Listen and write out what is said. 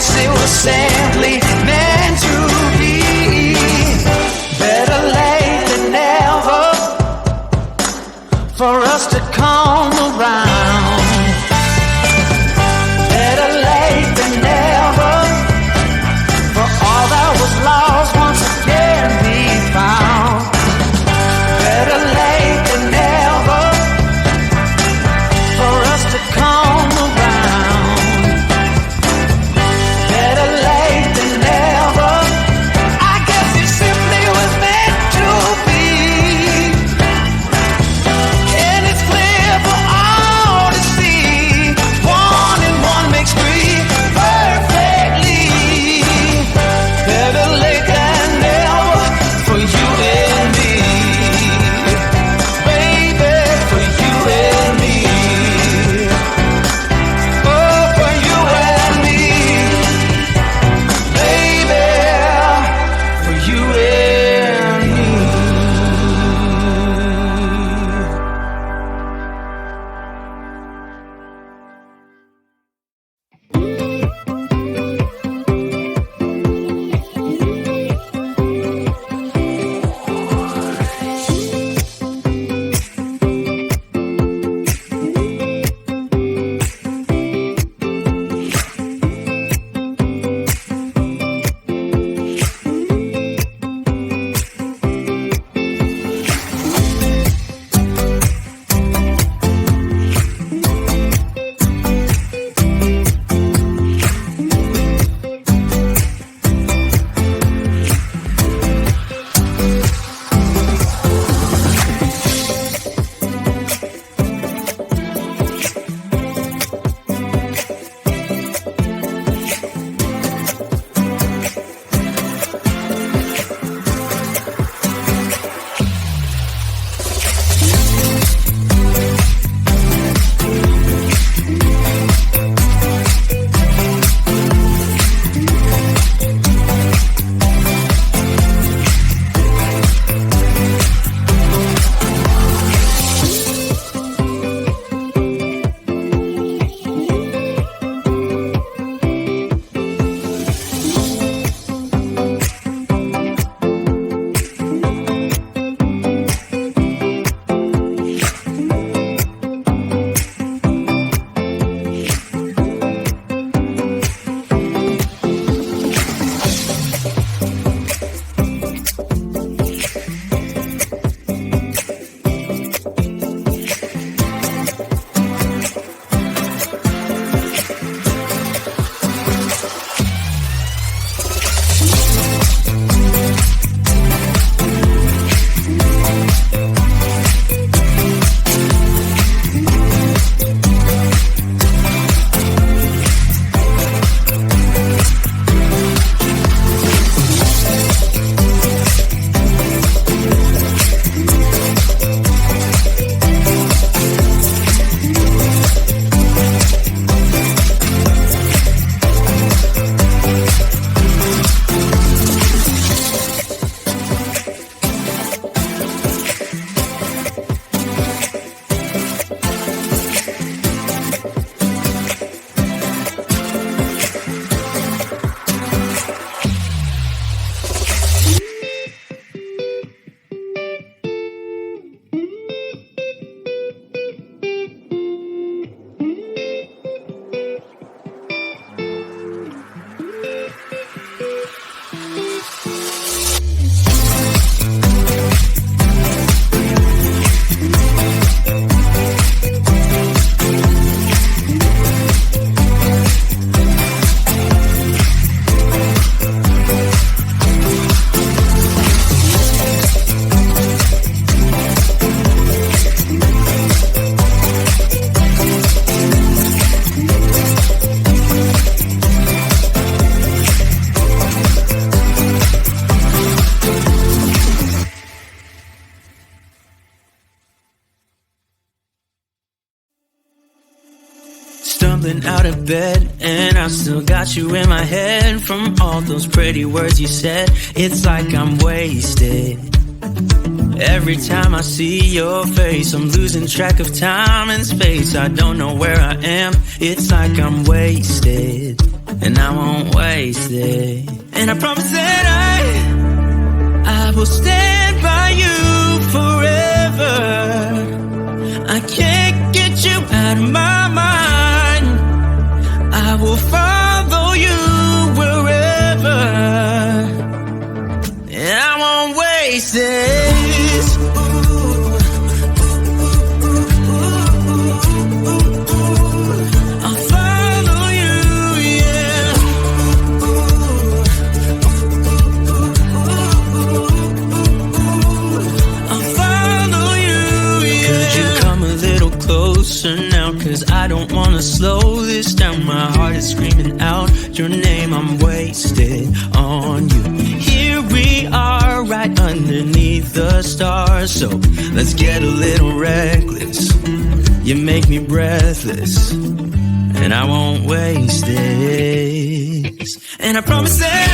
guess it was simply meant to be. Better late than never for us to come around. Better late than never for all that was lost once again be found. Better late than never for us to come around. Better late than never. I guess it simply was meant to be. And it's clear for all to see. One and one makes three perfectly. Better late than never for you and me. Baby, for you and me. Oh, for you and me. Baby, for you and me. stumbling out of bed, and I still got you in my head. From all those pretty words you said, it's like I'm wasted. Every time I see your face, I'm losing track of time and space. I don't know where I am, it's like I'm wasted. and I won't waste it. And I promise that I will stand by you forever. I can't get you out of my mind. I will follow you wherever, and I won't waste this. I'll follow you, yeah. I'll follow you, yeah. Could you come a little closer now? 'Cause I don't wanna slow this down. My heart is screaming out your name. I'm wasted on you. Here we are, right underneath the stars. So let's get a little reckless. You make me breathless, and I won't waste this. And I promise that